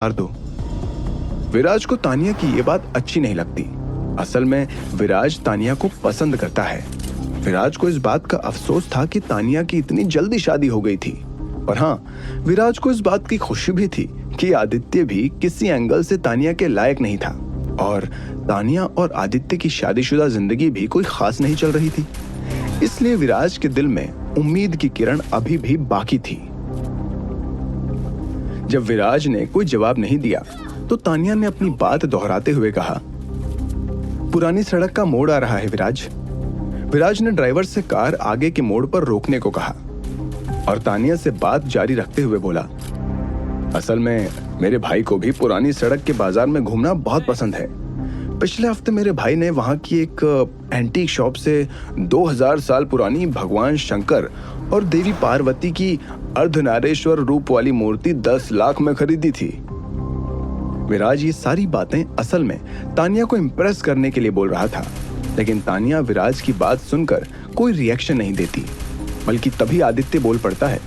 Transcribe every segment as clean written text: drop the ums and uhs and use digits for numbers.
मार दो। विराज को तानिया की ये बात अच्छी नहीं लगती। असल में विराज तानिया को पसंद करता है। विराज को इस बात का अफसोस था कि तानिया की इतनी जल्दी शादी हो गई थी। और हाँ, विराज को इस बात की खुशी भी थी कि आदित्य भी किसी एंगल से तानिया के लायक नहीं था और तानिया और आदित्य की शादीशुदा जिंदगी भी कोई खास नहीं चल रही थी। इसलिए विराज के दिल में उम्मीद की किरण अभी भी बाकी थी। जब विराज ने कोई जवाब नहीं दिया तो तानिया ने अपनी बात दोहराते हुए कहा, पुरानी सड़क का मोड़ आ रहा है विराज। विराज ने ड्राइवर से कार आगे के मोड़ पर रोकने को कहा और तानिया से बात जारी रखते हुए बोला, असल में मेरे भाई को भी पुरानी सड़क के बाजार में घूमना बहुत पसंद है। पिछले हफ्ते मेरे भाई ने वहां की एक एंटीक शॉप से 2000 साल पुरानी भगवान शंकर और देवी पार्वती की अर्धनारेश्वर रूप वाली मूर्ति 10 लाख में खरीदी थी। विराज ये सारी बातें असल में तानिया को इम्प्रेस करने के लिए बोल रहा था, लेकिन तानिया विराज की बात सुनकर कोई रिएक्शन नहीं देती, बल्कि तभी आदित्य बोल पड़ता है,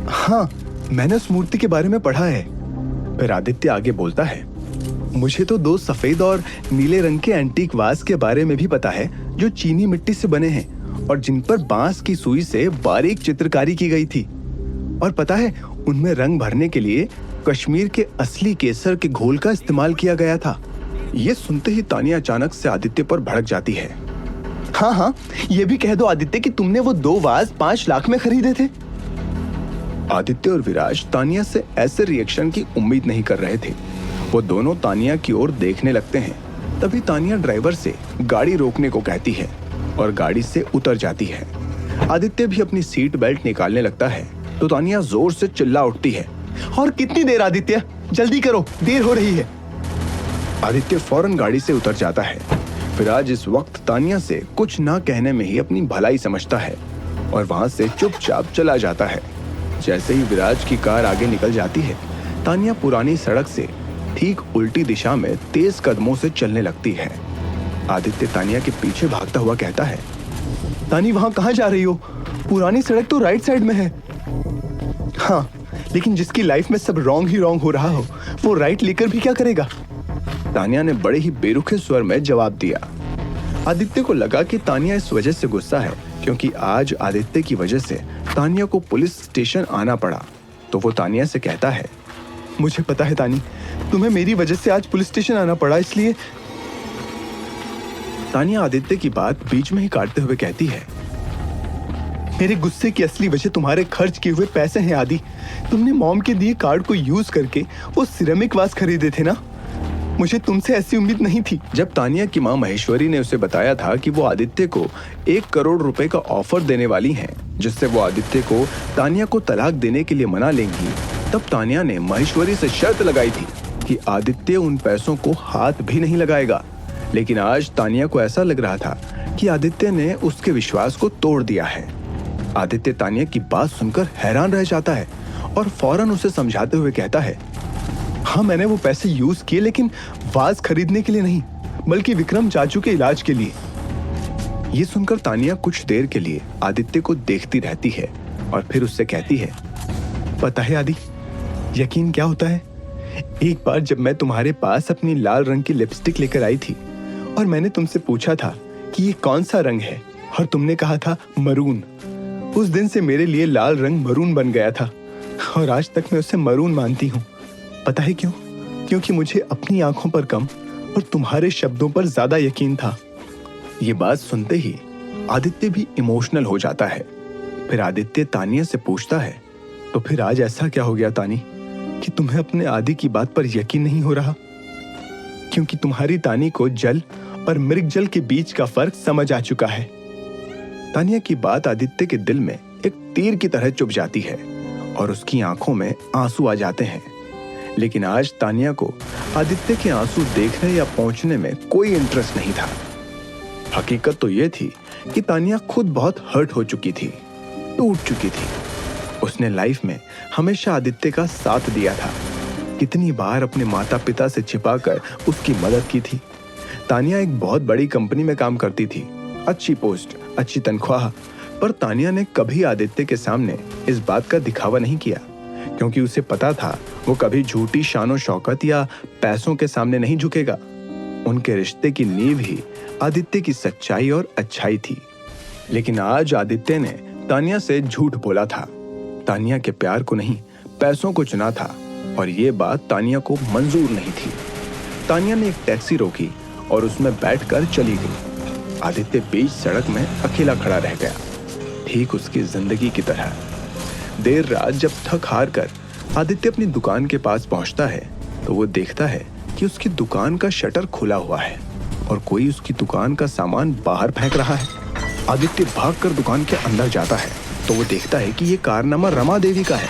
हाँ मैंने उस मूर्ति के बारे में पढ़ा है। फिर आदित्य आगे बोलता है, मुझे तो 2 सफेद और नीले रंग के एंटीक वास के बारे में भी पता है जो चीनी मिट्टी से बने हैं और जिन पर बांस की सुई से बारीक चित्रकारी की गई थी। और पता है उनमें रंग भरने के लिए कश्मीर के असली केसर के घोल का इस्तेमाल किया गया था। ये सुनते ही तानिया अचानक से आदित्य पर भड़क जाती है। हाँ, ये भी कह दो आदित्य कि तुमने वो 2 वास 5 लाख में खरीदे थे। आदित्य और विराज तानिया से ऐसे रिएक्शन की उम्मीद नहीं कर रहे थे। वो दोनों तानिया की ओर देखने लगते हैं। तभी तानिया ड्राइवर से गाड़ी रोकने को कहती है और गाड़ी से उतर जाती है। आदित्य भी अपनी सीट बेल्ट निकालने लगता है तो तानिया जोर से चिल्ला उठती है, और कितनी देर आदित्य, जल्दी करो, देर हो रही है। आदित्य फौरन गाड़ी से उतर जाता है। विराज इस वक्त तानिया से कुछ ना कहने में ही अपनी भलाई समझता है और वहां से चुपचाप चला जाता है। जैसे ही विराज की कार आगे निकल जाती है, तानिया पुरानी सड़क से ठीक उल्टी दिशा में तेज कदमों से चलने लगती है। आदित्य तानिया के पीछे भागता हुआ कहता है, तानी वहां कहां जा रही हो? पुरानी सड़क तो राइट साइड में है। हाँ, लेकिन जिसकी लाइफ में सब रॉन्ग ही रॉन्ग हो रहा हो, वो राइट लेकर भी क्या करेगा? तानिया ने बड़े ही बेरुखे स्वर में जवाब दिया। आदित्य को लगा कि तानिया इस वजह से गुस्सा है क्योंकि आज आदित्य की वजह से तानिया को पुलिस स्टेशन आना पड़ा। तो वो तानिया से कहता है, मुझे पता है तानी, तुम्हें मेरी वजह से आज पुलिस स्टेशन आना पड़ा, इसलिए। तानिया आदित्य की बात बीच में ही काटते हुए कहती है, मेरे गुस्से की असली वजह तुम्हारे खर्च किए हुए पैसे हैं आदि। तुमने मॉम के दिए कार्ड को यूज करके वो सिरेमिक वास खरीदे थे ना। मुझे तुमसे ऐसी उम्मीद नहीं थी। जब तानिया की मां महेश्वरी ने उसे बताया था कि वो आदित्य को 1 करोड़ रुपए का ऑफर देने वाली हैं, जिससे वो आदित्य को तानिया को तलाक देने के लिए मना लेंगी, तब तानिया ने महेश्वरी से शर्त लगाई थी कि आदित्य उन पैसों को हाथ भी नहीं लगाएगा। लेकिन आज तानिया को ऐसा लग रहा था कि आदित्य ने उसके विश्वास को तोड़ दिया है। आदित्य तानिया की बात सुनकर हैरान रह जाता है और फौरन उसे समझाते हुए कहता है, हाँ मैंने वो पैसे यूज किए, लेकिन वाज खरीदने के लिए नहीं, बल्कि विक्रम चाचू के इलाज के लिए। ये सुनकर तानिया कुछ देर के लिए आदित्य को देखती रहती है और फिर उससे कहती है, पता है आदि, यकीन क्या होता है? एक बार जब मैं तुम्हारे पास अपनी लाल रंग की लिपस्टिक लेकर आई थी और मैंने तुमसे पूछा था कि ये कौन सा रंग है, और तुमने कहा था मरून। उस दिन से मेरे लिए लाल रंग मरून बन गया था और आज तक मैं उसे मरून मानती हूँ। पता है क्यों? क्योंकि मुझे अपनी आंखों पर कम और तुम्हारे शब्दों पर ज्यादा यकीन था। ये बात सुनते ही आदित्य भी इमोशनल हो जाता है। फिर आदित्य तानिया से पूछता है, तो फिर आज ऐसा क्या हो गया तानी कि तुम्हें अपने आदि की बात पर यकीन नहीं हो रहा? क्योंकि तुम्हारी तानी को जल और मृग जल के बीच का फर्क समझ आ चुका है। तानिया की बात आदित्य के दिल में एक तीर की तरह चुभ जाती है और उसकी आंखों में आंसू आ जाते हैं। लेकिन आज तानिया को आदित्य के आंसू देखने या पहुंचने में कोई इंटरेस्ट नहीं था। हकीकत तो यह थी कि तानिया खुद बहुत हर्ट हो चुकी थी, टूट चुकी थी। उसने लाइफ में हमेशा आदित्य का साथ दिया था। कितनी बार अपने माता पिता से छिपाकर उसकी मदद की थी। तानिया एक बहुत बड़ी कंपनी में काम करती थी, अच्छी पोस्ट, अच्छी तनख्वाह, पर तानिया ने कभी आदित्य के सामने इस बात का दिखावा नहीं किया क्योंकि उसे पता था वो कभी झूठी शानो शौकत या पैसों के सामने नहीं झुकेगा। उनके रिश्ते की नींव ही आदित्य की सच्चाई और अच्छाई थी। लेकिन आज आदित्य ने तानिया से झूठ बोला था। तानिया के प्यार को नहीं, पैसों को चुना था और ये बात तानिया को मंजूर नहीं थी। तानिया ने एक टैक्सी रोकी और उसमें बैठकर चली गई। आदित्य बीच सड़क में अकेला खड़ा रह गया, ठीक उसकी जिंदगी की तरह। देर रात जब थक हार कर आदित्य अपनी दुकान के पास पहुंचता है तो वो देखता है कि उसकी दुकान का शटर खुला हुआ है और कोई उसकी दुकान का सामान बाहर फेंक रहा है। आदित्य भागकर दुकान के अंदर जाता है तो वो देखता है कि ये कारनामा रमा देवी का है।